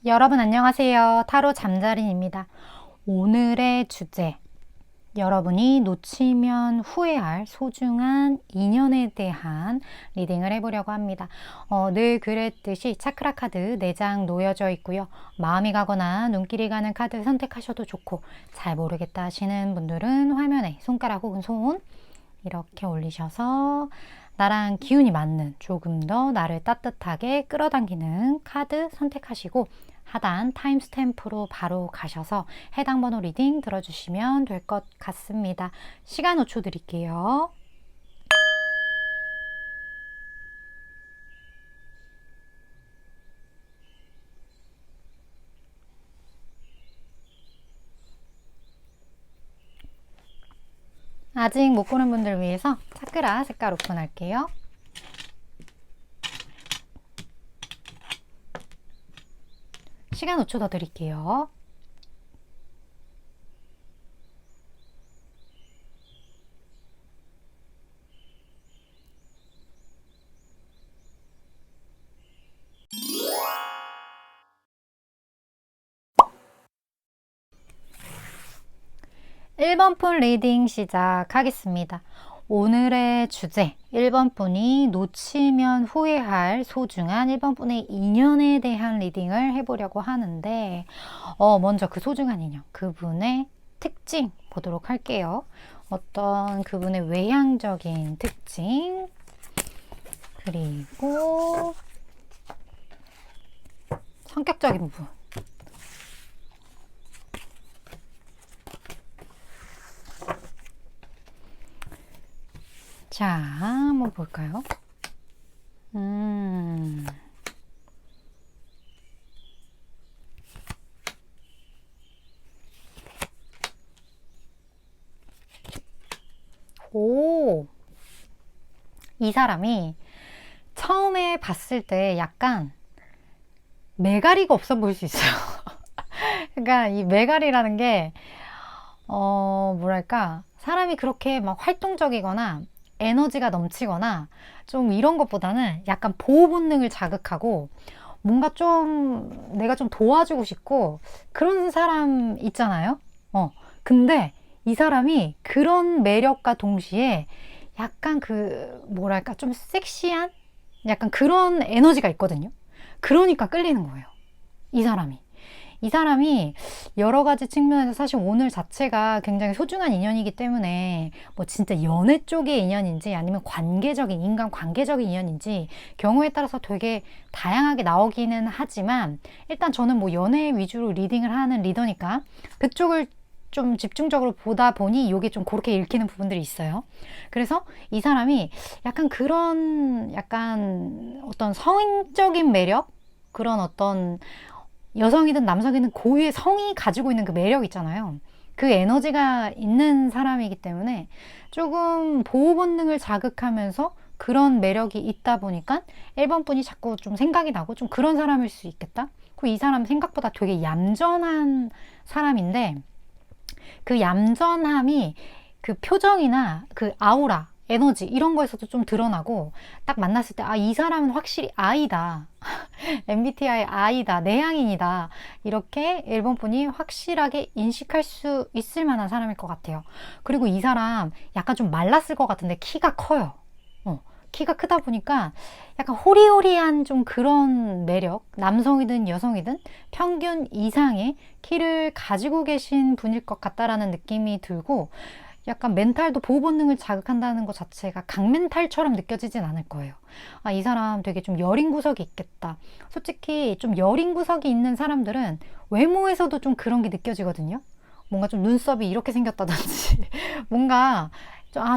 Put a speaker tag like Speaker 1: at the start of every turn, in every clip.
Speaker 1: 여러분 안녕하세요. 타로 잠자린입니다. 오늘의 주제, 여러분이 놓치면 후회할 소중한 인연에 대한 리딩을 해보려고 합니다. 늘 그랬듯이 차크라 카드 4장 놓여져 있고요. 마음이 가거나 눈길이 가는 카드 선택하셔도 좋고, 잘 모르겠다 하시는 분들은 화면에 손가락 혹은 손 이렇게 올리셔서 나랑 기운이 맞는, 조금 더 나를 따뜻하게 끌어당기는 카드 선택하시고 하단 타임스탬프로 바로 가셔서 해당 번호 리딩 들어주시면 될 것 같습니다. 시간 5초 드릴게요. 아직 못 보는 분들 위해서 차크라 색깔 오픈할게요. 시간 5초 더 드릴게요. (1번) 분 리딩 시작하겠습니다. 오늘의 주제, 1번 분이 놓치면 후회할 소중한 1번 분의 인연에 대한 리딩을 해보려고 하는데, 먼저 그 소중한 인연, 그분의 특징 보도록 할게요. 어떤 그분의 외향적인 특징, 그리고 성격적인 부분, 자, 한번 볼까요? 이 사람이 처음에 봤을 때 약간 매가리가 없어 보일 수 있어요. 그러니까 이 매가리라는 게, 뭐랄까, 사람이 그렇게 막 활동적이거나 에너지가 넘치거나 좀 이런 것보다는 약간 보호 본능을 자극하고 뭔가 좀 내가 좀 도와주고 싶고 그런 사람 있잖아요. 근데 이 사람이 그런 매력과 동시에 약간 그 뭐랄까 좀 섹시한 약간 그런 에너지가 있거든요. 그러니까 끌리는 거예요. 이 사람이. 이 사람이 여러 가지 측면에서 사실 오늘 자체가 굉장히 소중한 인연이기 때문에 뭐 진짜 연애 쪽의 인연인지 아니면 관계적인, 인간 관계적인 인연인지 경우에 따라서 되게 다양하게 나오기는 하지만 일단 저는 뭐 연애 위주로 리딩을 하는 리더니까 그쪽을 좀 집중적으로 보다 보니 이게 좀 그렇게 읽히는 부분들이 있어요. 그래서 이 사람이 약간 그런 약간 어떤 성적인 매력, 그런 어떤 여성이든 남성이든 고유의 성이 가지고 있는 그 매력 있잖아요. 그 에너지가 있는 사람이기 때문에 조금 보호 본능을 자극하면서 그런 매력이 있다 보니까 1번 분이 자꾸 좀 생각이 나고 좀 그런 사람일 수 있겠다. 그리고 이 사람 생각보다 되게 얌전한 사람인데 그 얌전함이 그 표정이나 그 아우라, 에너지 이런 거에서도 좀 드러나고 딱 만났을 때 이 사람은 확실히 아이다. MBTI 아이다. 내향인이다. 이렇게 일본 분이 확실하게 인식할 수 있을 만한 사람일 것 같아요. 그리고 이 사람 약간 좀 말랐을 것 같은데 키가 커요. 키가 크다 보니까 약간 호리호리한 좀 그런 매력, 남성이든 여성이든 평균 이상의 키를 가지고 계신 분일 것 같다라는 느낌이 들고 약간 멘탈도 보호 본능을 자극한다는 것 자체가 강멘탈처럼 느껴지진 않을 거예요. 이 사람 되게 좀 여린 구석이 있겠다. 솔직히 좀 여린 구석이 있는 사람들은 외모에서도 좀 그런 게 느껴지거든요. 뭔가 좀 눈썹이 이렇게 생겼다든지 뭔가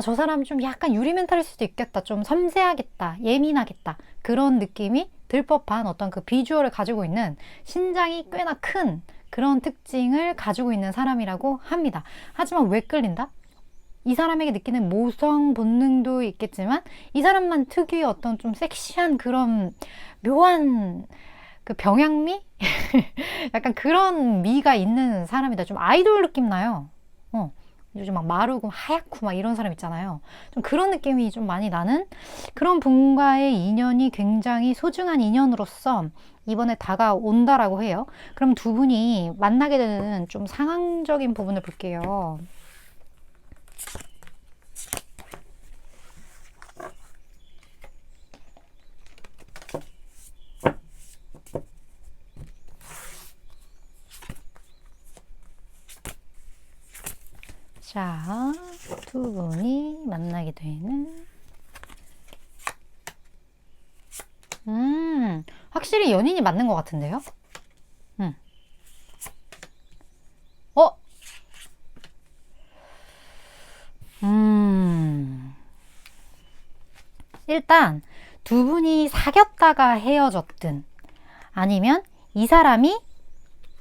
Speaker 1: 저 사람 좀 약간 유리 멘탈일 수도 있겠다. 좀 섬세하겠다. 예민하겠다. 그런 느낌이 들 법한 어떤 그 비주얼을 가지고 있는 신장이 꽤나 큰 그런 특징을 가지고 있는 사람이라고 합니다. 하지만 왜 끌린다? 이 사람에게 느끼는 모성 본능도 있겠지만 이 사람만 특유의 어떤 좀 섹시한 그런 묘한 그 병양미? 약간 그런 미가 있는 사람이다. 좀 아이돌 느낌 나요. 요즘 막 마르고 하얗고 막 이런 사람 있잖아요. 좀 그런 느낌이 좀 많이 나는 그런 분과의 인연이 굉장히 소중한 인연으로서 이번에 다가온다라고 해요. 그럼 두 분이 만나게 되는 좀 상황적인 부분을 볼게요. 자, 두 분이 만나게 되는 확실히 연인이 맞는 것 같은데요? 어? 일단 두 분이 사귀었다가 헤어졌든 아니면 이 사람이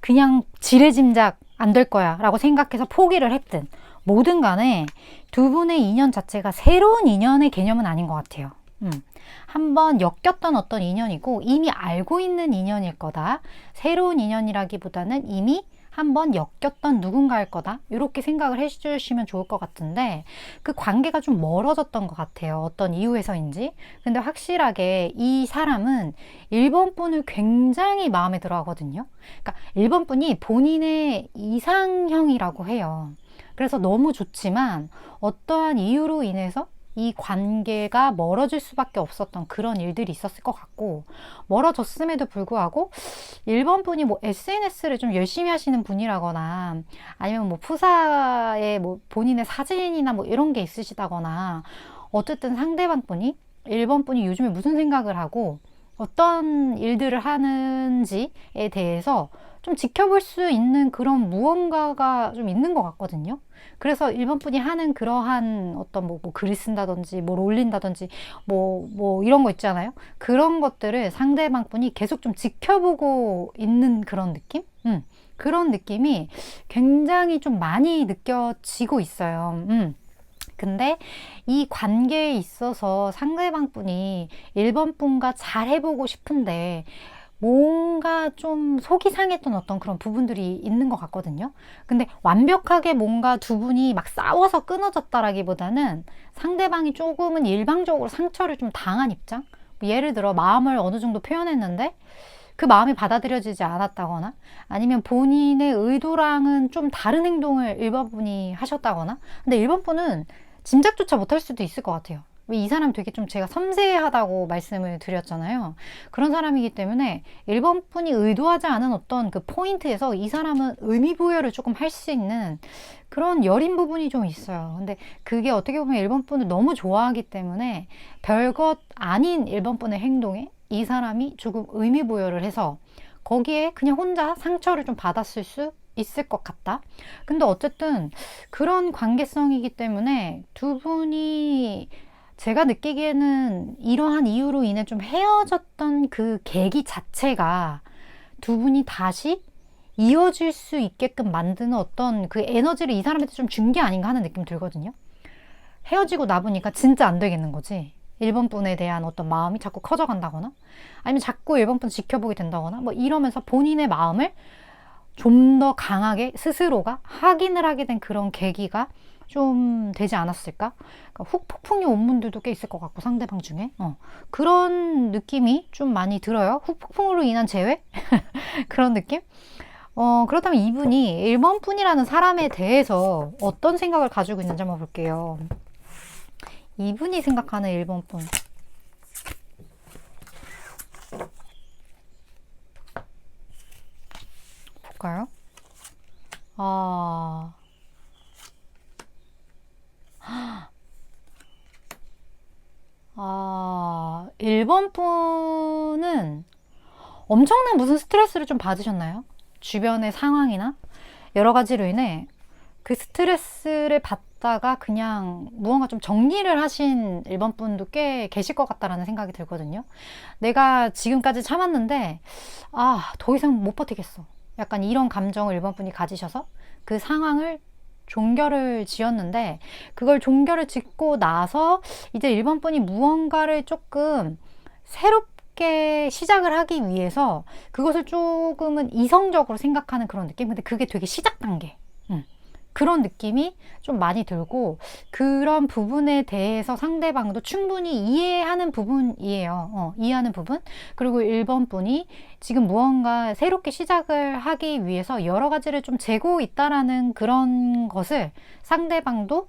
Speaker 1: 그냥 지레짐작 안 될 거야 라고 생각해서 포기를 했든 뭐든 간에 두 분의 인연 자체가 새로운 인연의 개념은 아닌 것 같아요. 한번 엮였던 어떤 인연이고 이미 알고 있는 인연일 거다. 새로운 인연이라기보다는 이미 한번 엮였던 누군가일 거다. 이렇게 생각을 해주시면 좋을 것 같은데 그 관계가 좀 멀어졌던 것 같아요. 어떤 이유에서인지. 근데 확실하게 이 사람은 1번 분을 굉장히 마음에 들어 하거든요. 그러니까 1번 분이 본인의 이상형이라고 해요. 그래서 너무 좋지만 어떠한 이유로 인해서 이 관계가 멀어질 수밖에 없었던 그런 일들이 있었을 것 같고 멀어졌음에도 불구하고 1번 분이 뭐 SNS를 좀 열심히 하시는 분이라거나 아니면 뭐 푸사에 뭐 본인의 사진이나 뭐 이런 게 있으시다거나 어쨌든 상대방 분이 1번 분이 요즘에 무슨 생각을 하고 어떤 일들을 하는지에 대해서 좀 지켜볼 수 있는 그런 무언가가 좀 있는 것 같거든요. 그래서 일본 분이 하는 그러한 어떤 뭐 글을 쓴다든지 뭘 올린다든지 뭐 이런 거 있잖아요. 그런 것들을 상대방 분이 계속 좀 지켜보고 있는 그런 느낌? 그런 느낌이 굉장히 좀 많이 느껴지고 있어요. 근데 이 관계에 있어서 상대방 분이 1번 분과 잘 해보고 싶은데 뭔가 좀 속이 상했던 어떤 그런 부분들이 있는 것 같거든요. 근데 완벽하게 뭔가 두 분이 막 싸워서 끊어졌다라기보다는 상대방이 조금은 일방적으로 상처를 좀 당한 입장? 예를 들어 마음을 어느 정도 표현했는데 그 마음이 받아들여지지 않았다거나 아니면 본인의 의도랑은 좀 다른 행동을 1번 분이 하셨다거나 근데 1번 분은 짐작조차 못할 수도 있을 것 같아요. 이 사람 되게 좀 제가 섬세하다고 말씀을 드렸잖아요. 그런 사람이기 때문에 1번 분이 의도하지 않은 어떤 그 포인트에서 이 사람은 의미부여를 조금 할 수 있는 그런 여린 부분이 좀 있어요. 근데 그게 어떻게 보면 1번 분을 너무 좋아하기 때문에 별것 아닌 1번 분의 행동에 이 사람이 조금 의미부여를 해서 거기에 그냥 혼자 상처를 좀 받았을 수 있을 것 같다. 근데 어쨌든 그런 관계성이기 때문에 두 분이 제가 느끼기에는 이러한 이유로 인해 좀 헤어졌던 그 계기 자체가 두 분이 다시 이어질 수 있게끔 만드는 어떤 그 에너지를 이 사람한테 좀 준 게 아닌가 하는 느낌 들거든요. 헤어지고 나보니까 진짜 안 되겠는 거지. 1번 분에 대한 어떤 마음이 자꾸 커져간다거나 아니면 자꾸 1번 분 지켜보게 된다거나 뭐 이러면서 본인의 마음을 좀 더 강하게 스스로가 확인을 하게 된 그런 계기가 좀 되지 않았을까? 그러니까 훅 폭풍이 온 분들도 꽤 있을 것 같고 상대방 중에 그런 느낌이 좀 많이 들어요. 훅 폭풍으로 인한 재회? 그런 느낌? 그렇다면 이분이 1번 분이라는 사람에 대해서 어떤 생각을 가지고 있는지 한번 볼게요. 이분이 생각하는 1번 분. 볼까요? 1번 분은 엄청난 무슨 스트레스를 좀 받으셨나요? 주변의 상황이나 여러 가지로 인해 그 스트레스를 받다가 그냥 무언가 좀 정리를 하신 1번 분도 꽤 계실 것 같다라는 생각이 들거든요. 내가 지금까지 참았는데 더 이상 못 버티겠어. 약간 이런 감정을 1번 분이 가지셔서 그 상황을 종결을 지었는데 그걸 종결을 짓고 나서 이제 1번 분이 무언가를 조금 새롭게 시작을 하기 위해서 그것을 조금은 이성적으로 생각하는 그런 느낌? 근데 그게 되게 시작 단계. 그런 느낌이 좀 많이 들고, 그런 부분에 대해서 상대방도 충분히 이해하는 부분이에요. 이해하는 부분. 그리고 1번 분이 지금 무언가 새롭게 시작을 하기 위해서 여러 가지를 좀 재고 있다라는 그런 것을 상대방도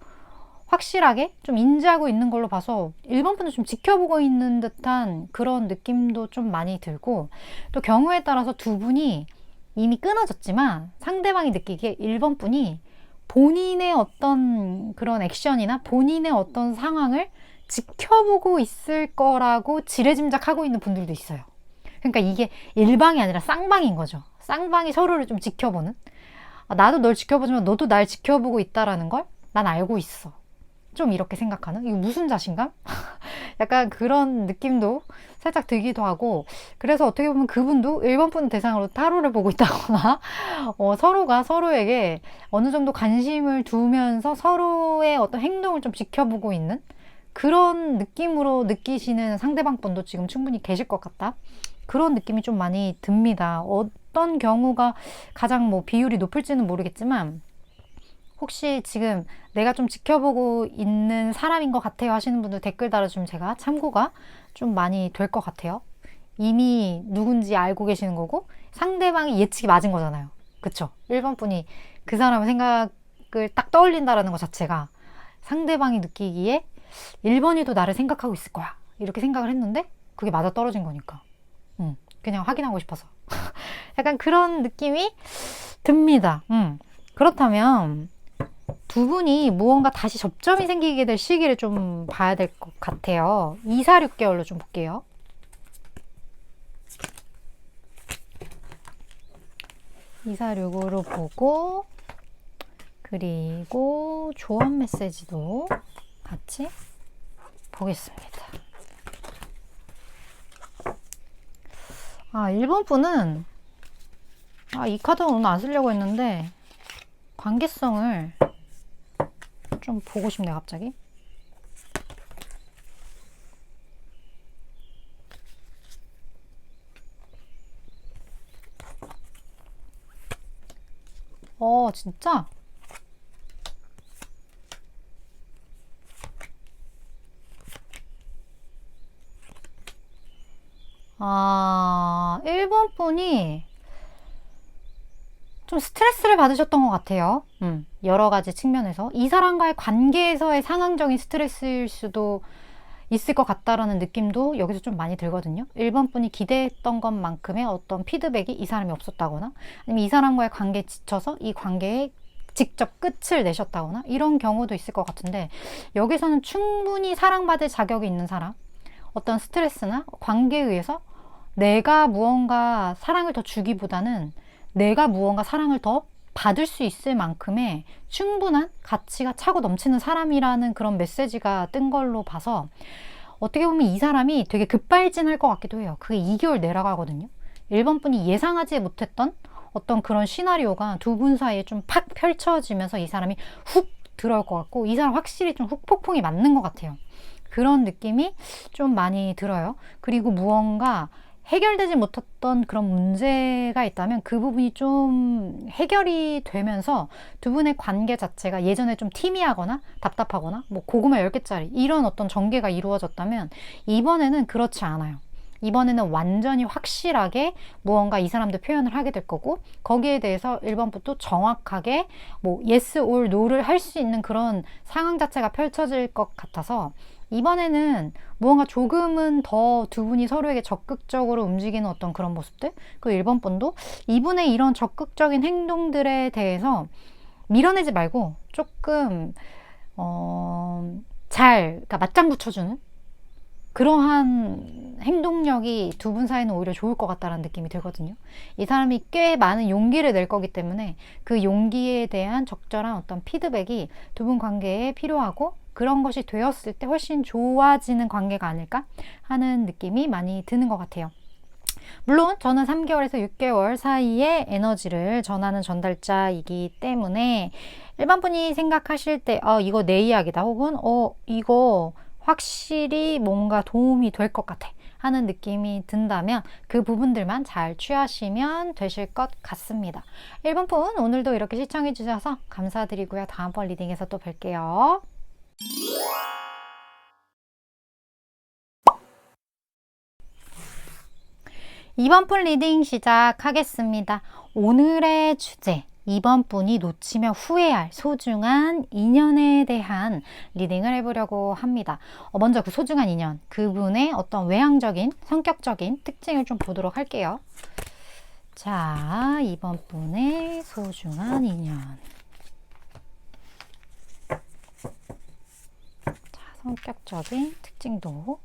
Speaker 1: 확실하게 좀 인지하고 있는 걸로 봐서 1번 분은 좀 지켜보고 있는 듯한 그런 느낌도 좀 많이 들고, 또 경우에 따라서 두 분이 이미 끊어졌지만 상대방이 느끼기에 1번 분이 본인의 어떤 그런 액션이나 본인의 어떤 상황을 지켜보고 있을 거라고 지레짐작하고 있는 분들도 있어요. 그러니까 이게 일방이 아니라 쌍방인 거죠. 쌍방이 서로를 좀 지켜보는. 나도 널 지켜보지만 너도 날 지켜보고 있다라는 걸 난 알고 있어. 좀 이렇게 생각하는? 이거 무슨 자신감? 약간 그런 느낌도 살짝 들기도 하고, 그래서 어떻게 보면 그분도 1번 분 대상으로 타로를 보고 있다거나 서로가 서로에게 어느 정도 관심을 두면서 서로의 어떤 행동을 좀 지켜보고 있는 그런 느낌으로 느끼시는 상대방 분도 지금 충분히 계실 것 같다. 그런 느낌이 좀 많이 듭니다. 어떤 경우가 가장 뭐 비율이 높을지는 모르겠지만, 혹시 지금 내가 좀 지켜보고 있는 사람인 것 같아요 하시는 분들 댓글 달아주면 제가 참고가 좀 많이 될 것 같아요. 이미 누군지 알고 계시는 거고 상대방이 예측이 맞은 거잖아요. 그쵸? 1번 분이 그 사람의 생각을 딱 떠올린다라는 것 자체가 상대방이 느끼기에 1번이도 나를 생각하고 있을 거야 이렇게 생각을 했는데 그게 맞아 떨어진 거니까 그냥 확인하고 싶어서 약간 그런 느낌이 듭니다. 그렇다면 두 분이 무언가 다시 접점이 생기게 될 시기를 좀 봐야 될 것 같아요. 2, 4, 6개월로 좀 볼게요. 2, 4, 6으로 보고, 그리고 조언 메시지도 같이 보겠습니다. 1번 분은 이 카드는 오늘 안 쓰려고 했는데 관계성을 좀 보고 싶네요, 갑자기. 진짜? 아, 1번 분이 좀 스트레스를 받으셨던 것 같아요. 여러 가지 측면에서. 이 사람과의 관계에서의 상황적인 스트레스일 수도 있을 것 같다라는 느낌도 여기서 좀 많이 들거든요. 1번 분이 기대했던 것만큼의 어떤 피드백이 이 사람이 없었다거나, 아니면 이 사람과의 관계에 지쳐서 이 관계에 직접 끝을 내셨다거나, 이런 경우도 있을 것 같은데, 여기서는 충분히 사랑받을 자격이 있는 사람, 어떤 스트레스나 관계에 의해서 내가 무언가 사랑을 더 주기보다는 내가 무언가 사랑을 더 받을 수 있을 만큼의 충분한 가치가 차고 넘치는 사람이라는 그런 메시지가 뜬 걸로 봐서, 어떻게 보면 이 사람이 되게 급발진할 것 같기도 해요. 그게 2개월 내려가거든요. 1번 분이 예상하지 못했던 어떤 그런 시나리오가 두 분 사이에 좀 팍 펼쳐지면서 이 사람이 훅 들어올 것 같고, 이 사람 확실히 좀 훅폭풍이 맞는 것 같아요. 그런 느낌이 좀 많이 들어요. 그리고 무언가 해결되지 못했던 그런 문제가 있다면 그 부분이 좀 해결이 되면서 두 분의 관계 자체가 예전에 좀 티미하거나 답답하거나 뭐 고구마 10개짜리 이런 어떤 전개가 이루어졌다면, 이번에는 그렇지 않아요. 이번에는 완전히 확실하게 무언가 이 사람도 표현을 하게 될 거고, 거기에 대해서 1번부터 정확하게 뭐 yes or no를 할 수 있는 그런 상황 자체가 펼쳐질 것 같아서, 이번에는 무언가 조금은 더 두 분이 서로에게 적극적으로 움직이는 어떤 그런 모습들, 그 1번 분도 이분의 이런 적극적인 행동들에 대해서 밀어내지 말고 조금 그러니까 맞장구 쳐주는 그러한 행동력이 두 분 사이는 오히려 좋을 것 같다는 느낌이 들거든요. 이 사람이 꽤 많은 용기를 낼 거기 때문에 그 용기에 대한 적절한 어떤 피드백이 두 분 관계에 필요하고, 그런 것이 되었을 때 훨씬 좋아지는 관계가 아닐까 하는 느낌이 많이 드는 것 같아요. 물론 저는 3개월에서 6개월 사이의 에너지를 전하는 전달자이기 때문에 일반 분이 생각하실 때 이거 내 이야기다, 혹은 이거 확실히 뭔가 도움이 될 것 같아 하는 느낌이 든다면 그 부분들만 잘 취하시면 되실 것 같습니다. 1번 분 오늘도 이렇게 시청해 주셔서 감사드리고요. 다음번 리딩에서 또 뵐게요. 2번 분 리딩 시작하겠습니다. 오늘의 주제 2번 분이 놓치면 후회할 소중한 인연에 대한 리딩을 해보려고 합니다. 먼저 그 소중한 인연, 그분의 어떤 외향적인, 성격적인 특징을 좀 보도록 할게요. 자, 2번 분의 소중한 인연. 자, 성격적인 특징도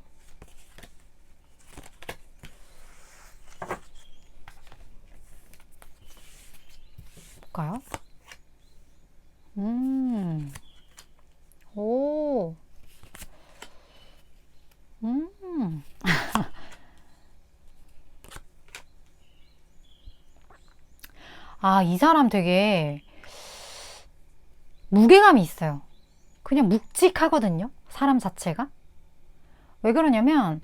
Speaker 1: 볼까요? 오, 아, 이 사람 되게 무게감이 있어요. 그냥 묵직하거든요. 사람 자체가. 왜 그러냐면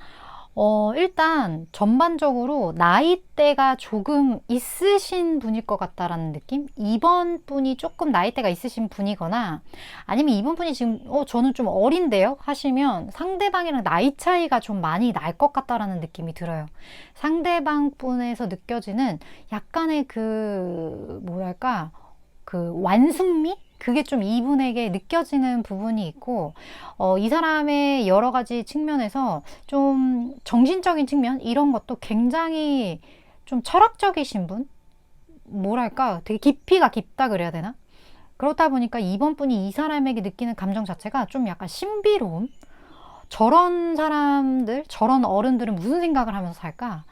Speaker 1: 일단 전반적으로 나이대가 조금 있으신 분일 것 같다라는 느낌? 2번 분이 조금 나이대가 있으신 분이거나 아니면 2번 분이 지금 저는 좀 어린데요? 하시면 상대방이랑 나이 차이가 좀 많이 날 것 같다라는 느낌이 들어요. 상대방 분에서 느껴지는 약간의 그 뭐랄까 그 완숙미? 그게 좀 이분에게 느껴지는 부분이 있고 이 사람의 여러 가지 측면에서 좀 정신적인 측면 이런 것도 굉장히 좀 철학적이신 분? 뭐랄까 되게 깊이가 깊다 그래야 되나? 그렇다 보니까 이번 분이 이 사람에게 느끼는 감정 자체가 좀 약간 신비로움? 저런 사람들, 저런 어른들은 무슨 생각을 하면서 살까?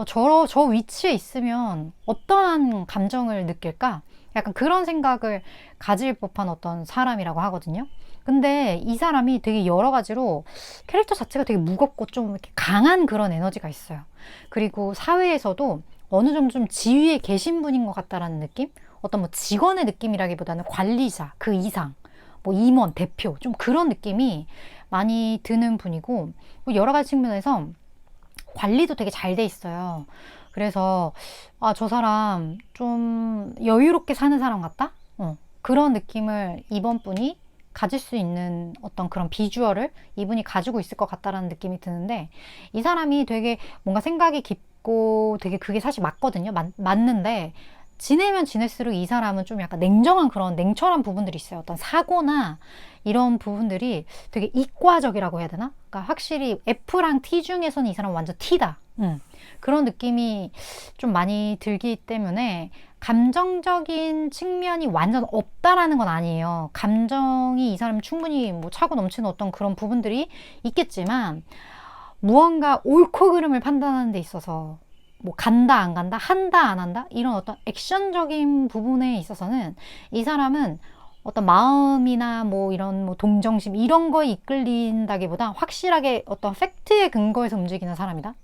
Speaker 1: 저 위치에 있으면 어떠한 감정을 느낄까? 약간 그런 생각을 가질 법한 어떤 사람이라고 하거든요. 근데 이 사람이 되게 여러 가지로 캐릭터 자체가 되게 무겁고 좀 이렇게 강한 그런 에너지가 있어요. 그리고 사회에서도 어느 정도 좀 지위에 계신 분인 것 같다라는 느낌? 어떤 뭐 직원의 느낌이라기보다는 관리자, 그 이상, 뭐 임원, 대표, 좀 그런 느낌이 많이 드는 분이고, 여러 가지 측면에서 관리도 되게 잘 돼 있어요. 그래서 저 사람 좀 여유롭게 사는 사람 같다? 그런 느낌을 이번 분이 가질 수 있는 어떤 그런 비주얼을 이분이 가지고 있을 것 같다라는 느낌이 드는데, 이 사람이 되게 뭔가 생각이 깊고 되게 그게 사실 맞거든요. 맞는데 지내면 지낼수록 이 사람은 좀 약간 냉정한 그런 냉철한 부분들이 있어요. 어떤 사고나 이런 부분들이 되게 이과적이라고 해야 되나? 그러니까 확실히 F랑 T 중에서는 이 사람은 완전 T다. 그런 느낌이 좀 많이 들기 때문에 감정적인 측면이 완전 없다라는 건 아니에요. 감정이 이 사람은 충분히 뭐 차고 넘치는 어떤 그런 부분들이 있겠지만 무언가 옳고 그름을 판단하는 데 있어서 뭐 간다 안 간다 한다 안 한다 이런 어떤 액션적인 부분에 있어서는 이 사람은 어떤 마음이나 뭐 이런 뭐 동정심 이런 거에 이끌린다기보다 확실하게 어떤 팩트에 근거해서 움직이는 사람이다.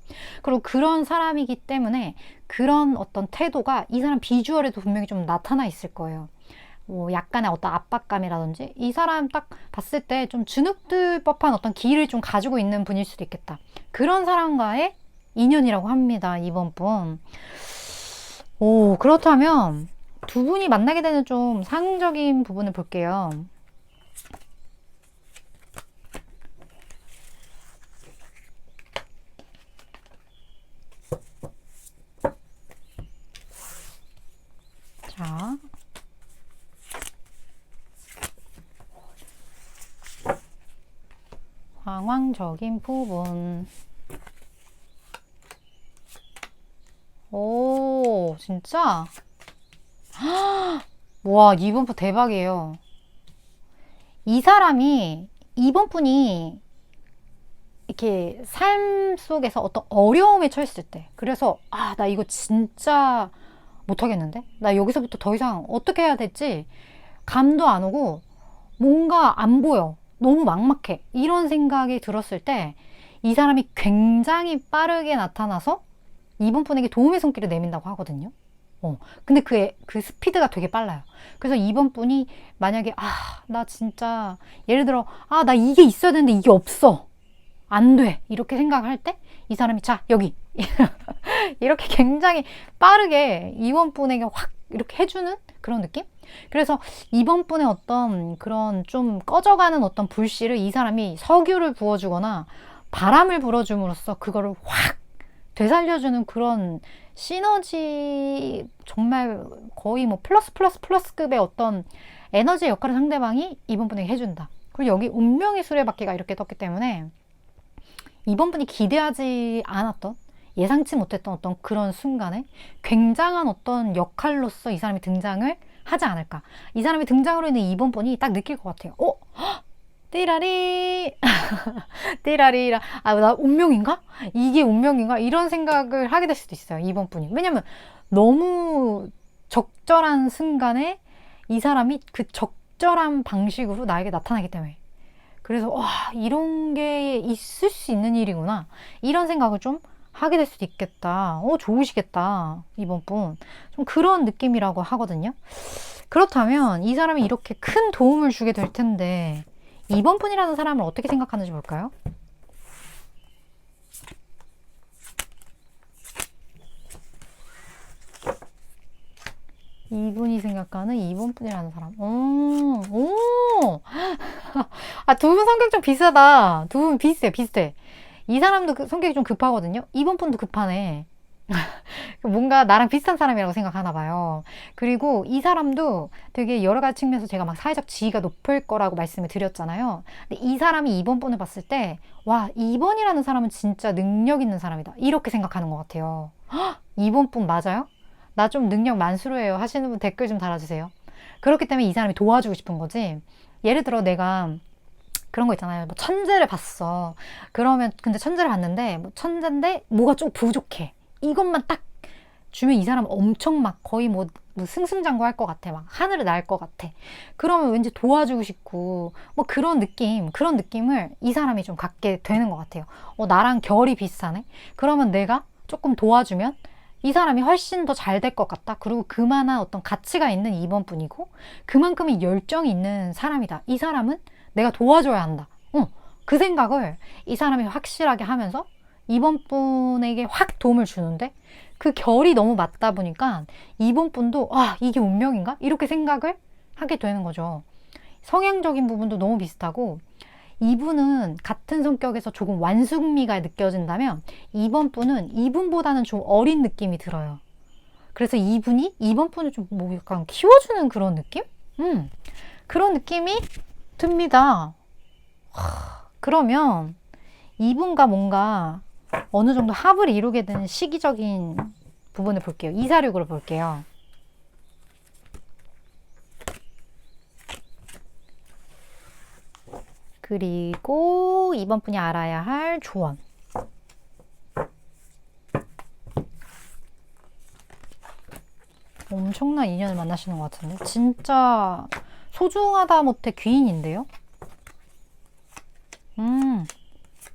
Speaker 1: 그리고 그런 사람이기 때문에 그런 어떤 태도가 이 사람 비주얼에도 분명히 좀 나타나 있을 거예요. 뭐 약간의 어떤 압박감이라든지 이 사람 딱 봤을 때 좀 주눅들 법한 어떤 기를 좀 가지고 있는 분일 수도 있겠다. 그런 사람과의 인연이라고 합니다. 이번 분. 오, 그렇다면 두 분이 만나게 되는 좀 상징적인 부분을 볼게요. 자. 상황적인 부분. 오, 진짜? 와, 이번 분 대박이에요. 이 사람이, 이번 분이 이렇게 삶 속에서 어떤 어려움에 처했을 때, 그래서, 나 이거 진짜 못하겠는데? 나 여기서부터 더 이상 어떻게 해야 될지 감도 안 오고, 뭔가 안 보여. 너무 막막해. 이런 생각이 들었을 때, 이 사람이 굉장히 빠르게 나타나서 이번 분에게 도움의 손길을 내민다고 하거든요. 근데 그 스피드가 되게 빨라요. 그래서 이번 분이 만약에, 나 진짜, 예를 들어, 나 이게 있어야 되는데 이게 없어. 안 돼. 이렇게 생각할 때 이 사람이 자, 여기. 이렇게 굉장히 빠르게 2번 분에게 확 이렇게 해주는 그런 느낌? 그래서 2번 분의 어떤 그런 좀 꺼져가는 어떤 불씨를 이 사람이 석유를 부어주거나 바람을 불어줌으로써 그거를 확 되살려주는 그런 시너지, 정말 거의 뭐 플러스급의 어떤 에너지 역할을 상대방이 2번 분에게 해준다. 그리고 여기 운명의 수레바퀴가 이렇게 떴기 때문에 2번 분이 기대하지 않았던, 예상치 못했던 어떤 그런 순간에 굉장한 어떤 역할로서 이 사람이 등장을 하지 않을까. 이 사람이 등장으로 있는 2번 분이 딱 느낄 것 같아요. 띠라리 띠라리라, 나 운명인가? 이게 운명인가? 이런 생각을 하게 될 수도 있어요, 2번 분이. 왜냐면 너무 적절한 순간에 이 사람이 그 적절한 방식으로 나에게 나타나기 때문에. 그래서 와, 이런 게 있을 수 있는 일이구나, 이런 생각을 좀 하게 될 수도 있겠다. 좋으시겠다, 2번 분. 좀 그런 느낌이라고 하거든요. 그렇다면 이 사람이 이렇게 큰 도움을 주게 될 텐데 2번 분이라는 사람을 어떻게 생각하는지 볼까요? 이분이 생각하는 2번 분이라는 사람. 두 분 성격 좀 비슷하다. 두 분 비슷해. 이 사람도 성격이 좀 급하거든요. 2번 분도 급하네. 뭔가 나랑 비슷한 사람이라고 생각하나 봐요. 그리고 이 사람도 되게 여러 가지 측면에서 제가 막 사회적 지위가 높을 거라고 말씀을 드렸잖아요. 근데 이 사람이 2번 분을 봤을 때, 와, 2번이라는 사람은 진짜 능력 있는 사람이다, 이렇게 생각하는 것 같아요. 2번 분 맞아요? 나 좀 능력 만수르해요 하시는 분 댓글 좀 달아주세요. 그렇기 때문에 이 사람이 도와주고 싶은 거지. 예를 들어 내가 그런 거 있잖아요. 뭐 천재를 봤어. 그러면 근데 천재를 봤는데 뭐 천재인데 뭐가 좀 부족해. 이것만 딱 주면 이 사람 엄청 막 거의 뭐 승승장구할 것 같아. 막 하늘을 날 것 같아. 그러면 왠지 도와주고 싶고 뭐 그런 느낌을 이 사람이 좀 갖게 되는 것 같아요. 나랑 결이 비슷하네. 그러면 내가 조금 도와주면 이 사람이 훨씬 더 잘 될 것 같다. 그리고 그만한 어떤 가치가 있는 2번 분이고 그만큼의 열정이 있는 사람이다. 이 사람은 내가 도와줘야 한다. 그 생각을 이 사람이 확실하게 하면서 2번 분에게 확 도움을 주는데 그 결이 너무 맞다 보니까 2번 분도 이게 운명인가? 이렇게 생각을 하게 되는 거죠. 성향적인 부분도 너무 비슷하고 이분은 같은 성격에서 조금 완숙미가 느껴진다면 2번 분은 이분보다는 좀 어린 느낌이 들어요. 그래서 이분이 2번 분을 좀 뭐 약간 키워주는 그런 느낌? 그런 느낌이 듭니다. 그러면 이분과 뭔가 어느 정도 합을 이루게 되는 시기적인 부분을 볼게요. 246으로 볼게요. 그리고 2번 분이 알아야 할 조언. 엄청난 인연을 만나시는 것 같은데 진짜 소중하다 못해 귀인인데요. 그냥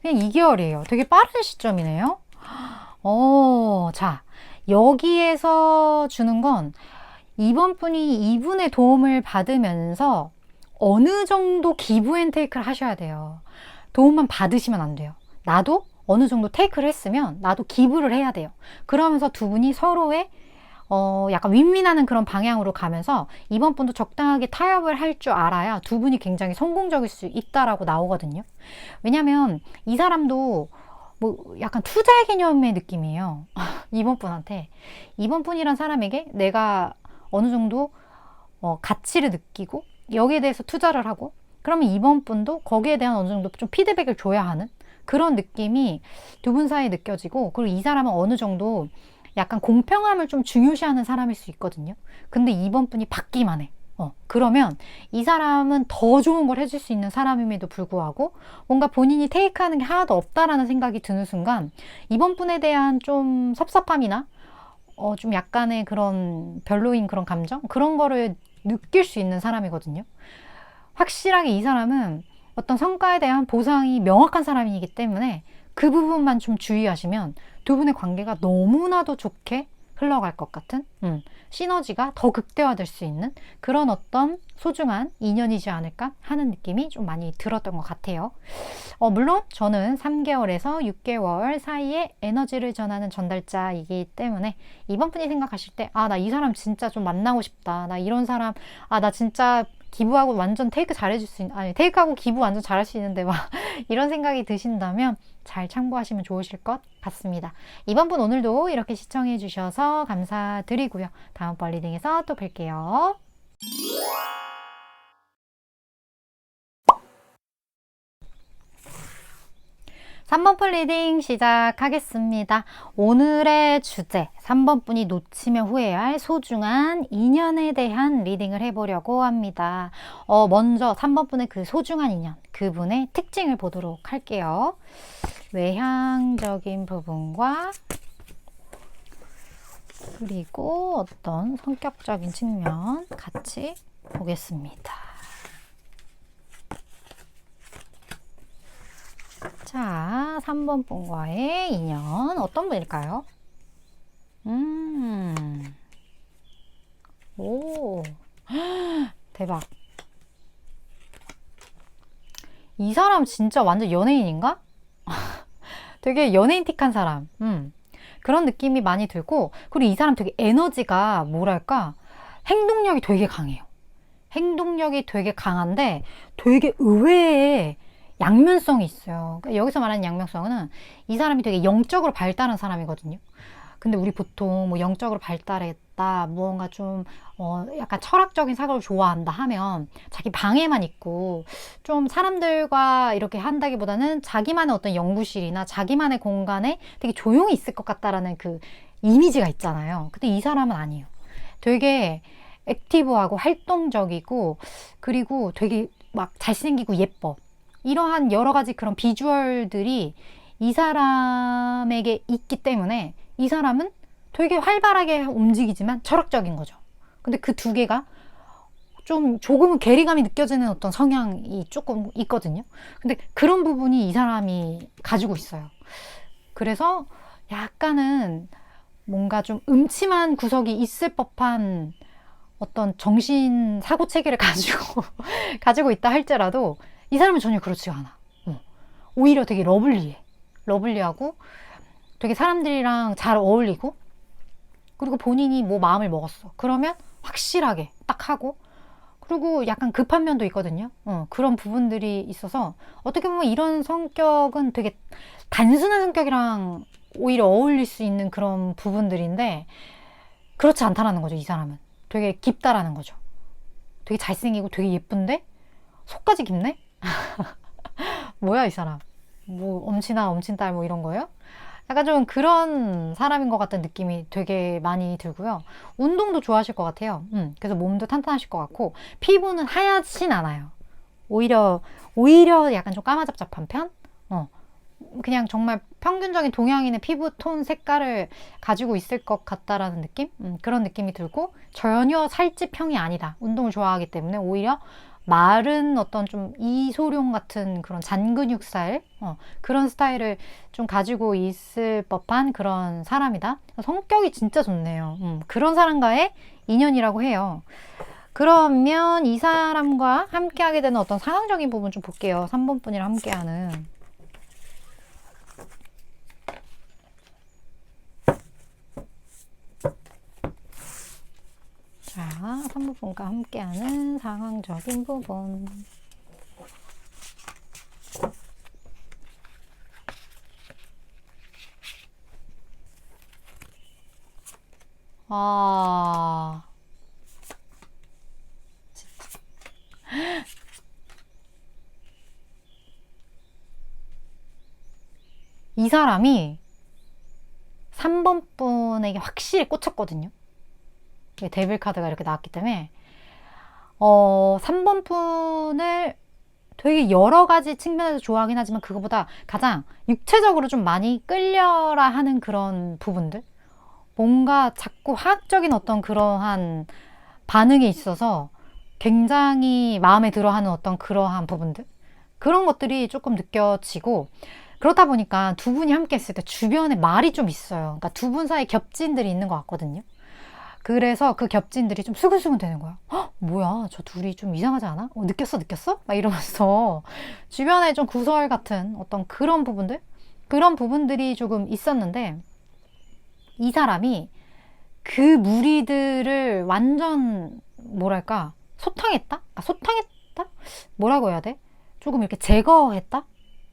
Speaker 1: 2개월이에요. 되게 빠른 시점이네요. 자, 여기에서 주는 건 2번 분이 이분의 도움을 받으면서 어느 정도 기브 앤 테이크를 하셔야 돼요. 도움만 받으시면 안 돼요. 나도 어느 정도 테이크를 했으면 나도 기브를 해야 돼요. 그러면서 두 분이 서로의 약간 윈윈하는 그런 방향으로 가면서 2번 분도 적당하게 타협을 할 줄 알아야 두 분이 굉장히 성공적일 수 있다라고 나오거든요. 왜냐면 이 사람도 뭐 약간 투자의 개념의 느낌이에요. 2번 분한테. 2번 분이란 사람에게 내가 어느 정도 가치를 느끼고 여기에 대해서 투자를 하고 그러면 2번 분도 거기에 대한 어느 정도 좀 피드백을 줘야 하는 그런 느낌이 두 분 사이에 느껴지고, 그리고 이 사람은 어느 정도 약간 공평함을 좀 중요시하는 사람일 수 있거든요. 근데 2번 분이 받기만 해. 그러면 이 사람은 더 좋은 걸 해줄 수 있는 사람임에도 불구하고 뭔가 본인이 테이크하는 게 하나도 없다라는 생각이 드는 순간 2번 분에 대한 좀 섭섭함이나 좀 약간의 그런 별로인 그런 감정? 그런 거를 느낄 수 있는 사람이거든요. 확실하게 이 사람은 어떤 성과에 대한 보상이 명확한 사람이기 때문에 그 부분만 좀 주의하시면 두 분의 관계가 너무나도 좋게 흘러갈 것 같은 시너지가 더 극대화될 수 있는 그런 어떤 소중한 인연이지 않을까 하는 느낌이 좀 많이 들었던 것 같아요. 물론 저는 3개월에서 6개월 사이에 에너지를 전하는 전달자이기 때문에 이번 분이 생각하실 때 나 이 사람 진짜 좀 만나고 싶다. 나 이런 사람 나 진짜 기부하고 완전 테이크 잘해줄 수 있는, 아니 테이크하고 기부 완전 잘할 수 있는데 막 이런 생각이 드신다면 잘 참고하시면 좋으실 것 같습니다. 이번 분 오늘도 이렇게 시청해 주셔서 감사드리고요. 다음번 리딩에서 또 뵐게요. 3번 분 리딩 시작하겠습니다. 오늘의 주제 3번 분이 놓치면 후회할 소중한 인연에 대한 리딩을 해보려고 합니다. 먼저 3번 분의 그 소중한 인연, 그분의 특징을 보도록 할게요. 외향적인 부분과 그리고 어떤 성격적인 측면 같이 보겠습니다. 자, 3번 분과의 인연 어떤 분일까요? 오, 대박. 이 사람 진짜 완전 연예인인가? 되게 연예인틱한 사람. 그런 느낌이 많이 들고, 그리고 이 사람 되게 에너지가 뭐랄까, 행동력이 되게 강해요. 행동력이 되게 강한데 되게 의외의 양면성이 있어요. 그러니까 여기서 말하는 양면성은 이 사람이 되게 영적으로 발달한 사람이거든요. 근데 우리 보통 뭐 영적으로 발달했다, 무언가 좀 약간 철학적인 사고를 좋아한다 하면 자기 방에만 있고 좀 사람들과 이렇게 한다기보다는 자기만의 어떤 연구실이나 자기만의 공간에 되게 조용히 있을 것 같다라는 그 이미지가 있잖아요. 근데 이 사람은 아니에요. 되게 액티브하고 활동적이고 그리고 되게 막 잘생기고 예뻐. 이러한 여러 가지 그런 비주얼들이 이 사람에게 있기 때문에 이 사람은 되게 활발하게 움직이지만 철학적인 거죠. 근데 그 두 개가 좀 조금은 괴리감이 느껴지는 어떤 성향이 조금 있거든요. 근데 그런 부분이 이 사람이 가지고 있어요. 그래서 약간은 뭔가 좀 음침한 구석이 있을 법한 어떤 정신 사고 체계를 가지고 있다 할지라도 이 사람은 전혀 그렇지가 않아. 오히려 되게 러블리하고 되게 사람들이랑 잘 어울리고 그리고 본인이 뭐 마음을 먹었어. 그러면 확실하게 딱 하고 그리고 약간 급한 면도 있거든요. 그런 부분들이 있어서 어떻게 보면 이런 성격은 되게 단순한 성격이랑 오히려 어울릴 수 있는 그런 부분들인데 그렇지 않다라는 거죠. 이 사람은 되게 깊다라는 거죠. 되게 잘생기고 되게 예쁜데 속까지 깊네? 뭐야 이 사람, 뭐 엄친아 엄친딸 뭐 이런 거예요? 약간 좀 그런 사람인 것 같은 느낌이 되게 많이 들고요. 운동도 좋아하실 것 같아요. 그래서 몸도 탄탄하실 것 같고 피부는 하얗진 않아요. 오히려 약간 좀 까마잡잡한 편? 그냥 정말 평균적인 동양인의 피부톤 색깔을 가지고 있을 것 같다라는 느낌? 그런 느낌이 들고 전혀 살집형이 아니다. 운동을 좋아하기 때문에 오히려 마른 어떤 좀 이소룡 같은 그런 잔근육살 그런 스타일을 좀 가지고 있을 법한 그런 사람이다. 성격이 진짜 좋네요. 그런 사람과의 인연이라고 해요. 그러면 이 사람과 함께하게 되는 어떤 상황적인 부분 좀 볼게요. 3번 분이랑 함께하는. 자, 3번 분과 함께하는 상황적인 부분. 진짜. 이 사람이 3번 분에게 확실히 꽂혔거든요. 데빌 카드가 이렇게 나왔기 때문에 3번 분을 되게 여러 가지 측면에서 좋아하긴 하지만 그거보다 가장 육체적으로 좀 많이 끌려라 하는 그런 부분들, 뭔가 자꾸 화학적인 어떤 그러한 반응이 있어서 굉장히 마음에 들어 하는 어떤 그러한 부분들, 그런 것들이 조금 느껴지고 그렇다 보니까 두 분이 함께 있을 때 주변에 말이 좀 있어요. 그러니까 두 분 사이에 겹진들이 있는 것 같거든요. 그래서 그 겹진들이 좀 수근수근 되는 거야. 헉, 뭐야, 저 둘이 좀 이상하지 않아? 느꼈어, 느꼈어? 막 이러면서 주변에 좀 구설 같은 어떤 그런 부분들? 그런 부분들이 조금 있었는데, 이 사람이 그 무리들을 완전, 뭐랄까, 소탕했다? 아, 소탕했다? 뭐라고 해야 돼? 조금 이렇게 제거했다?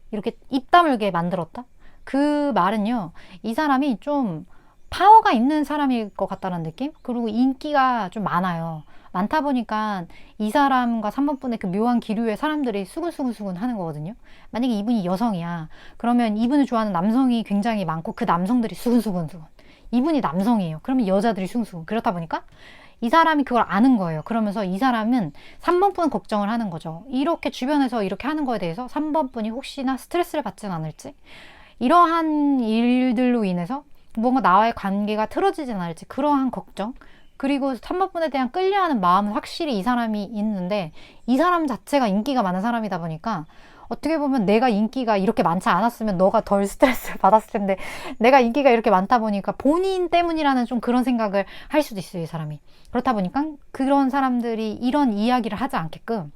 Speaker 1: 이렇게 입 다물게 만들었다? 그 말은요, 이 사람이 좀 파워가 있는 사람일 것 같다는 느낌? 그리고 인기가 좀 많아요. 많다 보니까 이 사람과 3번분의 그 묘한 기류의 사람들이 수근수근수근 하는 거거든요. 만약에 이분이 여성이야. 그러면 이분을 좋아하는 남성이 굉장히 많고 그 남성들이 수근수근수근. 이분이 남성이에요. 그러면 여자들이 수근수근. 그렇다 보니까 이 사람이 그걸 아는 거예요. 그러면서 이 사람은 3번분 걱정을 하는 거죠. 이렇게 주변에서 이렇게 하는 거에 대해서 3번분이 혹시나 스트레스를 받진 않을지, 이러한 일들로 인해서 뭔가 나와의 관계가 틀어지진 않을지, 그러한 걱정, 그리고 3번분에 대한 끌려하는 마음은 확실히 이 사람이 있는데, 이 사람 자체가 인기가 많은 사람이다 보니까 어떻게 보면 내가 인기가 이렇게 많지 않았으면 너가 덜 스트레스를 받았을 텐데, 내가 인기가 이렇게 많다 보니까 본인 때문이라는 좀 그런 생각을 할 수도 있어요, 이 사람이. 그렇다 보니까 그런 사람들이 이런 이야기를 하지 않게끔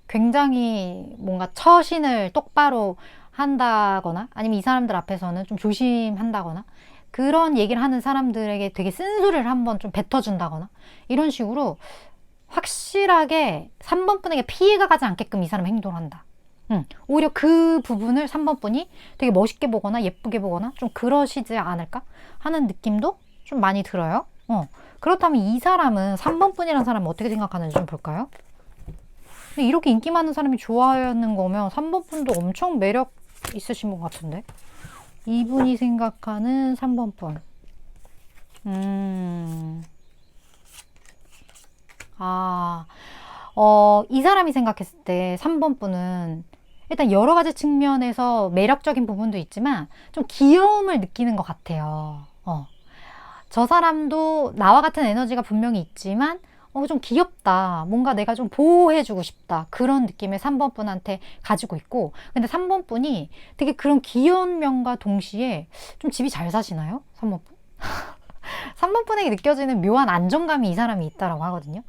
Speaker 1: 굉장히 뭔가 처신을 똑바로 한다거나, 아니면 이 사람들 앞에서는 좀 조심한다거나, 그런 얘기를 하는 사람들에게 되게 쓴소리를 한번 좀 뱉어준다거나, 이런 식으로 확실하게 3번분에게 피해가 가지 않게끔 이 사람이 행동을 한다. 오히려 그 부분을 3번분이 되게 멋있게 보거나 예쁘게 보거나 좀 그러시지 않을까 하는 느낌도 좀 많이 들어요. 그렇다면 이 사람은 3번분이라는 사람은 어떻게 생각하는지 좀 볼까요? 근데 이렇게 인기 많은 사람이 좋아하는 거면 3번분도 엄청 매력 있으신 것 같은데? 이분이 생각하는 3번분. 이 사람이 생각했을 때 3번분은 일단 여러 가지 측면에서 매력적인 부분도 있지만 좀 귀여움을 느끼는 것 같아요. 저 사람도 나와 같은 에너지가 분명히 있지만 좀 귀엽다. 뭔가 내가 좀 보호해주고 싶다. 그런 느낌을 3번분한테 가지고 있고, 근데 3번분이 되게 그런 귀여운 면과 동시에 좀 집이 잘 사시나요? 3번분? 3번분에게 느껴지는 묘한 안정감이 이 사람이 있다라고 하거든요.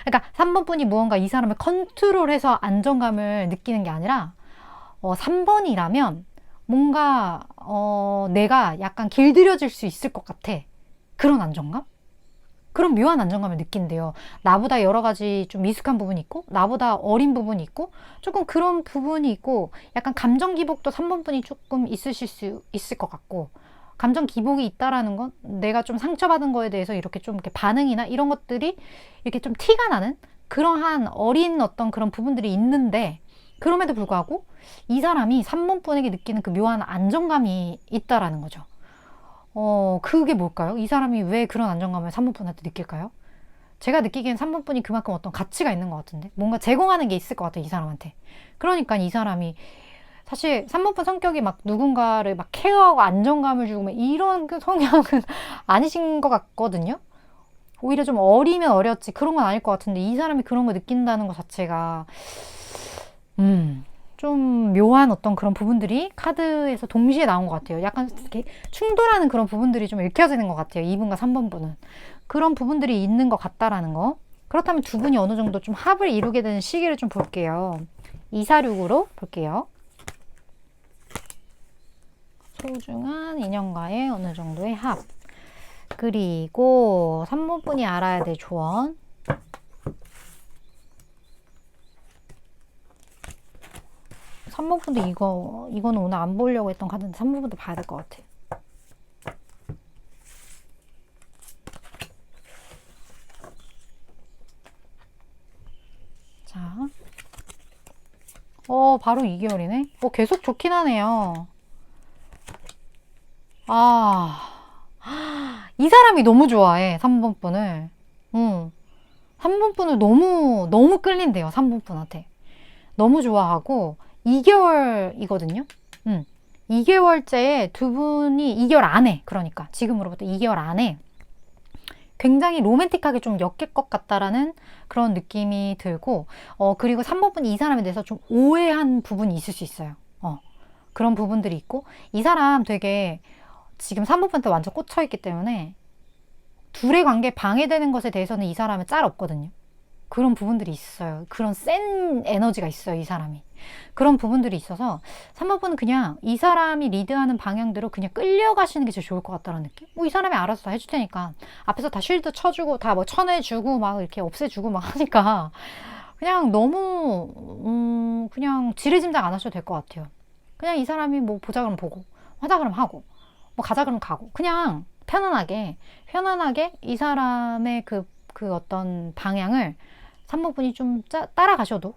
Speaker 1: 그러니까 3번분이 무언가 이 사람을 컨트롤해서 안정감을 느끼는 게 아니라 3번이라면 뭔가 내가 약간 길들여질 수 있을 것 같아. 그런 안정감? 그런 묘한 안정감을 느낀대요. 나보다 여러 가지 좀 미숙한 부분이 있고, 나보다 어린 부분이 있고, 조금 그런 부분이 있고, 약간 감정 기복도 3번분이 조금 있으실 수 있을 것 같고, 감정 기복이 있다라는 건 내가 좀 상처받은 거에 대해서 이렇게 좀 이렇게 반응이나 이런 것들이 이렇게 좀 티가 나는 그러한 어린 어떤 그런 부분들이 있는데, 그럼에도 불구하고 이 사람이 3번분에게 느끼는 그 묘한 안정감이 있다라는 거죠. 그게 뭘까요? 이 사람이 왜 그런 안정감을 3번분한테 느낄까요? 제가 느끼기엔 3번분이 그만큼 어떤 가치가 있는 것 같은데, 뭔가 제공하는 게 있을 것 같아요, 이 사람한테. 그러니까 이 사람이 사실 3번분 성격이 막 누군가를 막 케어하고 안정감을 주고 막 이런 그 성향은 아니신 것 같거든요. 오히려 좀 어리면 어렸지 그런 건 아닐 것 같은데, 이 사람이 그런 걸 느낀다는 것 자체가 좀 묘한 어떤 그런 부분들이 카드에서 동시에 나온 것 같아요. 약간 이렇게 충돌하는 그런 부분들이 좀 읽혀지는 것 같아요. 2번과 3번분은. 그런 부분들이 있는 것 같다라는 거. 그렇다면 두 분이 어느 정도 좀 합을 이루게 되는 시기를 좀 볼게요. 246으로 볼게요. 소중한 인연과의 어느 정도의 합. 그리고 3번분이 알아야 될 조언. 3번분도 이거는 오늘 안 보려고 했던 카드인데 3번분도 봐야 될 것 같아. 자. 바로 2개월이네? 계속 좋긴 하네요. 이 사람이 너무 좋아해, 3번분을. 3번분을 너무 끌린대요, 3번분한테. 너무 좋아하고, 2개월이거든요? 2개월째에 두 분이 2개월 안에, 그러니까 지금으로부터 2개월 안에 굉장히 로맨틱하게 좀 엮일 것 같다라는 그런 느낌이 들고, 그리고 3번분이 이 사람에 대해서 좀 오해한 부분이 있을 수 있어요. 그런 부분들이 있고, 이 사람 되게 지금 3번한테 완전 꽂혀있기 때문에 둘의 관계 방해되는 것에 대해서는 이 사람은 짤 없거든요. 그런 부분들이 있어요. 그런 센 에너지가 있어요, 이 사람이. 그런 부분들이 있어서 3번은 그냥 이 사람이 리드하는 방향대로 그냥 끌려가시는 게 제일 좋을 것 같다는 느낌? 뭐 이 사람이 알아서 다 해줄 테니까 앞에서 다 쉴드 쳐주고 다 뭐 쳐내주고 막 이렇게 없애주고 막 하니까 그냥 너무 그냥 지레짐작 안 하셔도 될 것 같아요. 그냥 이 사람이 뭐 보자 그러면 보고 하자 그러면 하고 뭐 가자 그러면 가고 그냥 편안하게 이 사람의 그 어떤 방향을 3번분이 좀 따라가셔도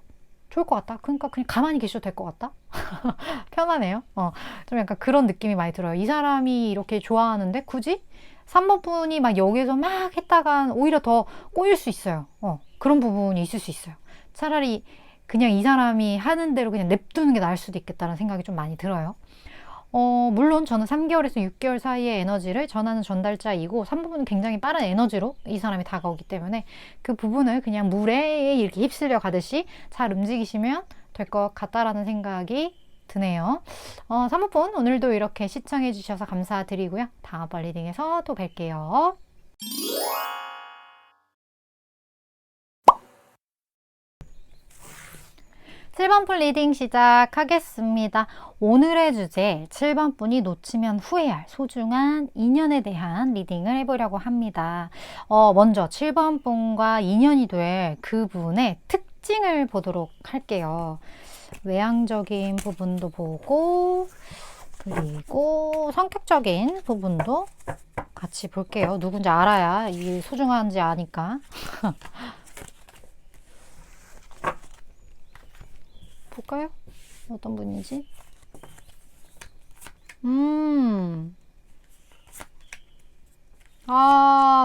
Speaker 1: 좋을 것 같다. 그러니까 그냥 가만히 계셔도 될 것 같다. 편하네요. 좀 약간 그런 느낌이 많이 들어요. 이 사람이 이렇게 좋아하는데 굳이 3번분이 막 여기서 막 했다가 오히려 더 꼬일 수 있어요. 그런 부분이 있을 수 있어요. 차라리 그냥 이 사람이 하는 대로 그냥 냅두는 게 나을 수도 있겠다는 생각이 좀 많이 들어요. 물론 저는 3개월에서 6개월 사이의 에너지를 전하는 전달자이고 3부분은 굉장히 빠른 에너지로 이 사람이 다가오기 때문에 그 부분을 그냥 물에 이렇게 휩쓸려 가듯이 잘 움직이시면 될 것 같다라는 생각이 드네요. 3부분 오늘도 이렇게 시청해 주셔서 감사드리고요. 다음번 리딩에서 또 뵐게요. 7번 분 리딩 시작하겠습니다. 오늘의 주제 7번 분이 놓치면 후회할 소중한 인연에 대한 리딩을 해보려고 합니다. 먼저 7번 분과 인연이 될 그분의 특징을 보도록 할게요. 외향적인 부분도 보고 그리고 성격적인 부분도 같이 볼게요. 누군지 알아야 이게 소중한지 아니까. 볼까요? 어떤 분인지?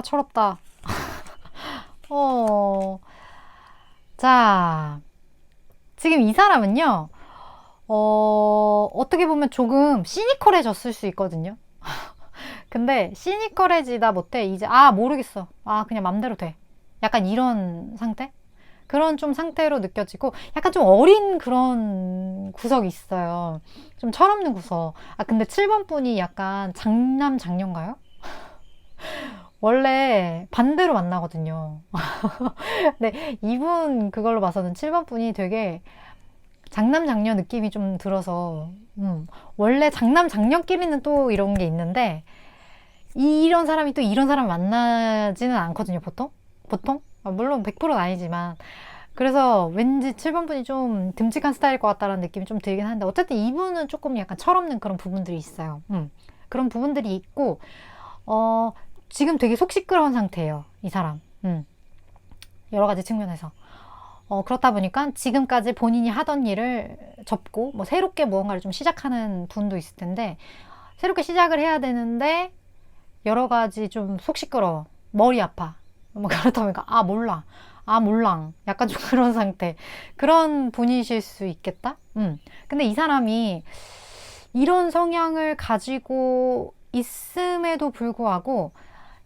Speaker 1: 철없다. 자, 지금 이 사람은요, 어떻게 보면 조금 시니컬해졌을 수 있거든요. 근데 시니컬해지다 못해 이제, 모르겠어. 그냥 맘대로 돼. 약간 이런 상태? 그런 좀 상태로 느껴지고 약간 좀 어린 그런 구석이 있어요. 좀 철없는 구석. 근데 7번 분이 약간 장남장녀인가요? 원래 반대로 만나거든요. 근데 이분 그걸로 봐서는 7번 분이 되게 장남장녀 느낌이 좀 들어서 원래 장남장녀끼리는 또 이런 게 있는데 이런 사람이 또 이런 사람 만나지는 않거든요, 보통? 물론 100%는 아니지만 그래서 왠지 7번 분이 좀 듬직한 스타일일 것 같다는 느낌이 좀 들긴 하는데 어쨌든 이분은 조금 약간 철없는 그런 부분들이 있어요. 그런 부분들이 있고 지금 되게 속 시끄러운 상태예요, 이 사람. 여러 가지 측면에서. 그렇다 보니까 지금까지 본인이 하던 일을 접고 뭐 새롭게 무언가를 좀 시작하는 분도 있을 텐데 새롭게 시작을 해야 되는데 여러 가지 좀 속 시끄러워. 머리 아파. 뭐 그렇다 보니까 몰라. 몰랑. 약간 좀 그런 상태. 그런 분이실 수 있겠다? 근데 이 사람이 이런 성향을 가지고 있음에도 불구하고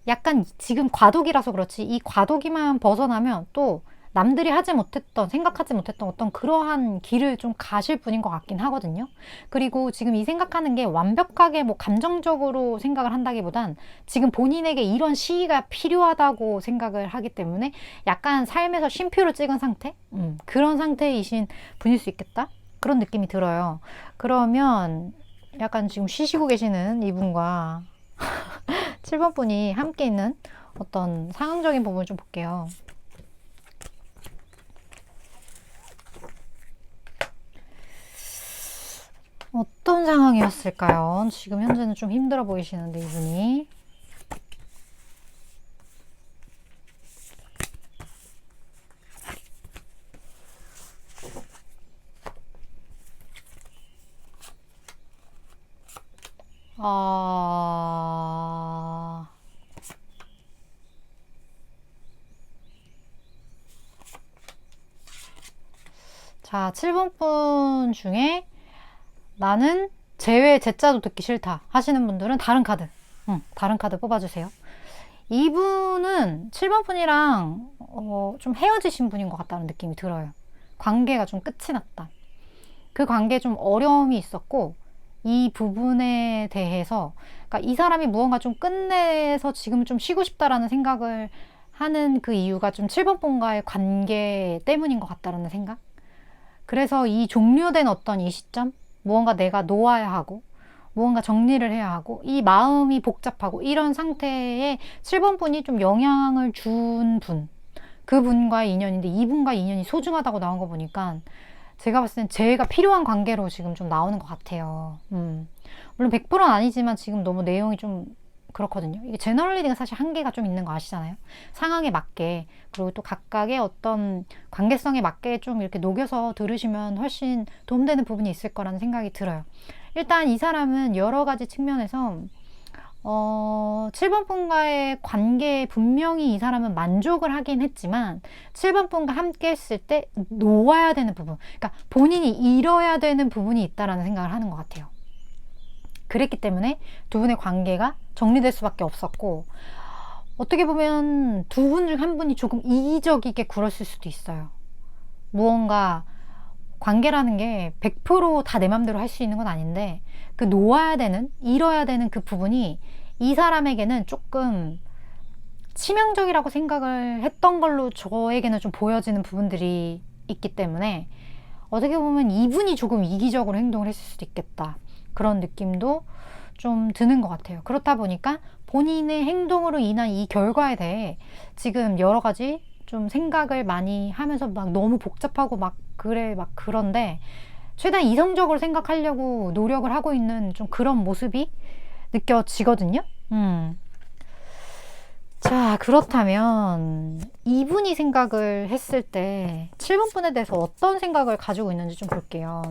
Speaker 1: 약간 지금 과도기라서 그렇지 이 과도기만 벗어나면 또 남들이 하지 못했던 생각하지 못했던 어떤 그러한 길을 좀 가실 분인 것 같긴 하거든요. 그리고 지금 이 생각하는 게 완벽하게 뭐 감정적으로 생각을 한다기보단 지금 본인에게 이런 시기가 필요하다고 생각을 하기 때문에 약간 삶에서 쉼표를 찍은 상태? 그런 상태이신 분일 수 있겠다? 그런 느낌이 들어요. 그러면 약간 지금 쉬시고 계시는 이분과 7번 분이 함께 있는 어떤 상황적인 부분을 좀 볼게요. 어떤 상황이었을까요? 지금 현재는 좀 힘들어 보이시는데 이분이. 자, 7번 분 중에 나는 제자도 듣기 싫다 하시는 분들은 다른 카드 뽑아주세요. 이분은 7번 분이랑 좀 헤어지신 분인 것 같다는 느낌이 들어요. 관계가 좀 끝이 났다. 그 관계에 좀 어려움이 있었고 이 부분에 대해서, 그러니까 이 사람이 무언가 좀 끝내서 지금 좀 쉬고 싶다라는 생각을 하는 그 이유가 좀 7번 분과의 관계 때문인 것 같다라는 생각? 그래서 이 종료된 어떤 이 시점, 무언가 내가 놓아야 하고, 무언가 정리를 해야 하고, 이 마음이 복잡하고, 이런 상태에 7번 분이 좀 영향을 준 분, 그분과의 인연인데, 이분과 인연이 소중하다고 나온 거 보니까, 제가 봤을 땐 제가 필요한 관계로 지금 좀 나오는 것 같아요. 물론 100%는 아니지만 지금 너무 내용이 좀 그렇거든요. 이게 제너럴 리딩은 사실 한계가 좀 있는 거 아시잖아요. 상황에 맞게, 그리고 또 각각의 어떤 관계성에 맞게 좀 이렇게 녹여서 들으시면 훨씬 도움되는 부분이 있을 거라는 생각이 들어요. 일단 이 사람은 여러 가지 측면에서 7번 분과의 관계에 분명히 이 사람은 만족을 하긴 했지만 7번 분과 함께 했을 때 놓아야 되는 부분, 그러니까 본인이 잃어야 되는 부분이 있다라는 생각을 하는 것 같아요. 그랬기 때문에 두 분의 관계가 정리될 수밖에 없었고, 어떻게 보면 두 분 중 한 분이 조금 이기적이게 굴었을 수도 있어요. 무언가 관계라는 게 100%다 내 맘대로 할 수 있는 건 아닌데, 그 놓아야 되는, 잃어야 되는 그 부분이 이 사람에게는 조금 치명적이라고 생각을 했던 걸로 저에게는 좀 보여지는 부분들이 있기 때문에, 어떻게 보면 이분이 조금 이기적으로 행동을 했을 수도 있겠다, 그런 느낌도 좀 드는 것 같아요. 그렇다 보니까 본인의 행동으로 인한 이 결과에 대해 지금 여러 가지 좀 생각을 많이 하면서 막 너무 복잡하고 막 그래 막 그런데, 최대한 이성적으로 생각하려고 노력을 하고 있는 좀 그런 모습이 느껴지거든요. 자, 그렇다면 이분이 생각을 했을 때 7번 분에 대해서 어떤 생각을 가지고 있는지 좀 볼게요.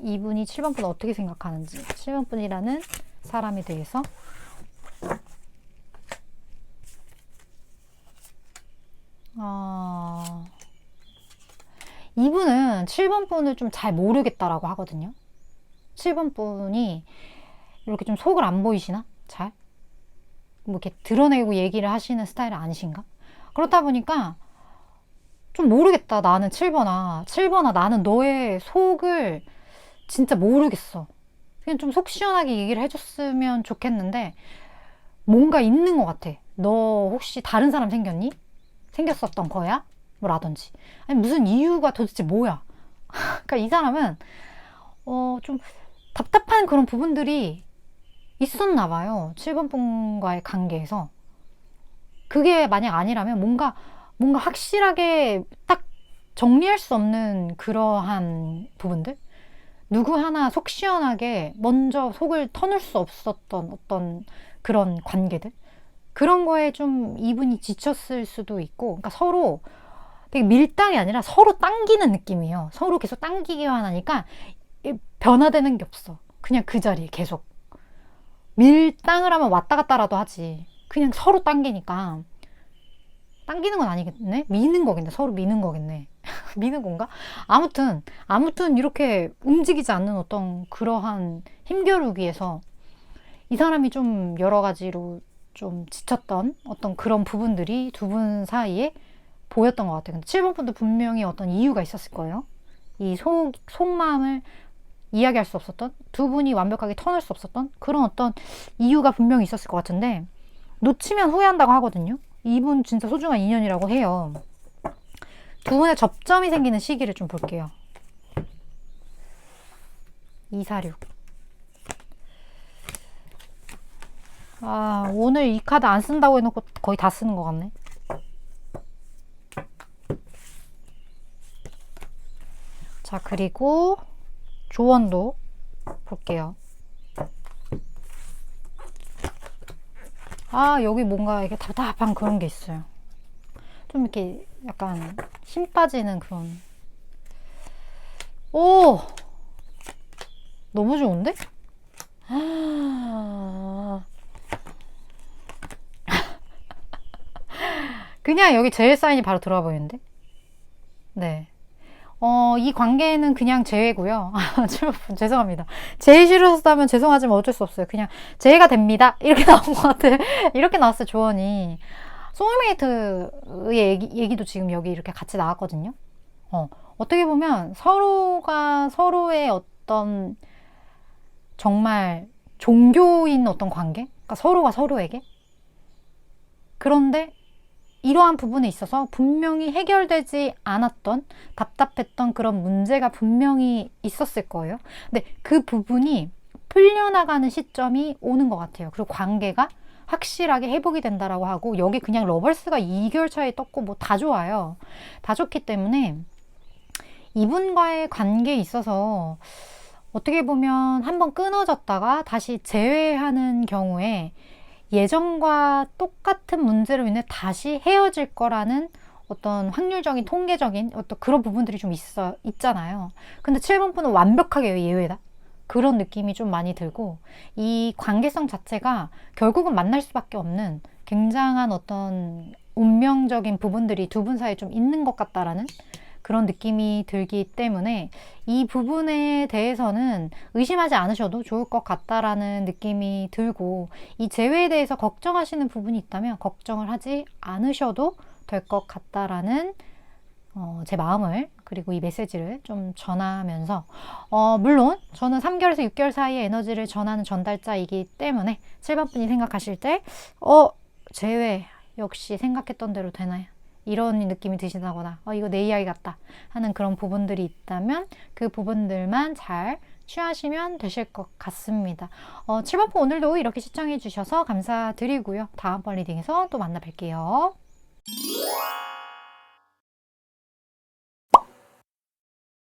Speaker 1: 이분이 7번 분 어떻게 생각하는지, 7번 분이라는 사람에 대해서. 이분은 7번 분을 좀 잘 모르겠다라고 하거든요. 7번 분이 이렇게 좀 속을 안 보이시나? 잘? 뭐 이렇게 드러내고 얘기를 하시는 스타일은 아니신가? 그렇다 보니까 좀 모르겠다. 나는 7번아. 7번아, 나는 너의 속을 진짜 모르겠어. 그냥 좀 속 시원하게 얘기를 해줬으면 좋겠는데, 뭔가 있는 것 같아. 너 혹시 다른 사람 생겼니? 생겼었던 거야? 뭐 라든지. 아니, 무슨 이유가 도대체 뭐야? 그러니까 이 사람은 좀 답답한 그런 부분들이 있었나 봐요. 7번 분과의 관계에서. 그게 만약 아니라면 뭔가 확실하게 딱 정리할 수 없는 그러한 부분들? 누구 하나 속 시원하게 먼저 속을 터놓을 수 없었던 어떤 그런 관계들? 그런 거에 좀 이분이 지쳤을 수도 있고, 그러니까 서로 되게 밀당이 아니라 서로 당기는 느낌이에요. 서로 계속 당기기만 하니까 변화되는 게 없어. 그냥 그 자리에 계속. 밀당을 하면 왔다 갔다라도 하지. 그냥 서로 당기니까. 당기는 건 아니겠네? 미는 거겠네. 서로 미는 거겠네. 미는 건가? 아무튼 이렇게 움직이지 않는 어떤 그러한 힘겨루기에서 이 사람이 좀 여러 가지로 좀 지쳤던 어떤 그런 부분들이 두 분 사이에 보였던 것 같아요. 근데 7번 분도 분명히 어떤 이유가 있었을 거예요. 이 속마음을 이야기할 수 없었던, 두 분이 완벽하게 터널 수 없었던 그런 어떤 이유가 분명히 있었을 것 같은데, 놓치면 후회한다고 하거든요. 이분 진짜 소중한 인연이라고 해요. 두 분의 접점이 생기는 시기를 좀 볼게요. 246. 오늘 이 카드 안 쓴다고 해놓고 거의 다 쓰는 것 같네. 자, 그리고 조언도 볼게요. 여기 뭔가 이렇게 답답한 그런 게 있어요. 좀 이렇게 약간 힘 빠지는 그런. 오! 너무 좋은데? 그냥 여기 제일 사인이 바로 들어와 보이는데? 네. 이 관계는 그냥 재회고요. 죄송합니다. 제일 싫으셨다면 죄송하지만 어쩔 수 없어요. 그냥 재회가 됩니다. 이렇게 나온 것 같아. 이렇게 나왔어요, 조언이. 소울메이트의 얘기도 지금 여기 이렇게 같이 나왔거든요. 어떻게 보면 서로가 서로의 어떤 정말 종교인 어떤 관계? 그러니까 서로가 서로에게. 그런데 이러한 부분에 있어서 분명히 해결되지 않았던 답답했던 그런 문제가 분명히 있었을 거예요. 근데 그 부분이 풀려나가는 시점이 오는 것 같아요. 그리고 관계가 확실하게 회복이 된다라고 하고, 여기 그냥 러벌스가 2개월 차에 떴고 뭐 다 좋아요. 다 좋기 때문에 이분과의 관계에 있어서 어떻게 보면 한번 끊어졌다가 다시 재회하는 경우에 예전과 똑같은 문제로 인해 다시 헤어질 거라는 어떤 확률적인 통계적인 어떤 그런 부분들이 좀 있잖아요. 근데 7번 분은 완벽하게 예외다. 그런 느낌이 좀 많이 들고, 이 관계성 자체가 결국은 만날 수밖에 없는 굉장한 어떤 운명적인 부분들이 두 분 사이에 좀 있는 것 같다라는 그런 느낌이 들기 때문에 이 부분에 대해서는 의심하지 않으셔도 좋을 것 같다라는 느낌이 들고, 이 재회에 대해서 걱정하시는 부분이 있다면 걱정을 하지 않으셔도 될 것 같다라는 제 마음을, 그리고 이 메시지를 좀 전하면서, 물론 저는 3개월에서 6개월 사이의 에너지를 전하는 전달자이기 때문에 7번 분이 생각하실 때 재회 역시 생각했던 대로 되나요? 이런 느낌이 드신다거나 이거 내 이야기 같다 하는 그런 부분들이 있다면 그 부분들만 잘 취하시면 되실 것 같습니다. 7번 분 오늘도 이렇게 시청해 주셔서 감사드리고요. 다음번 리딩에서 또 만나 뵐게요.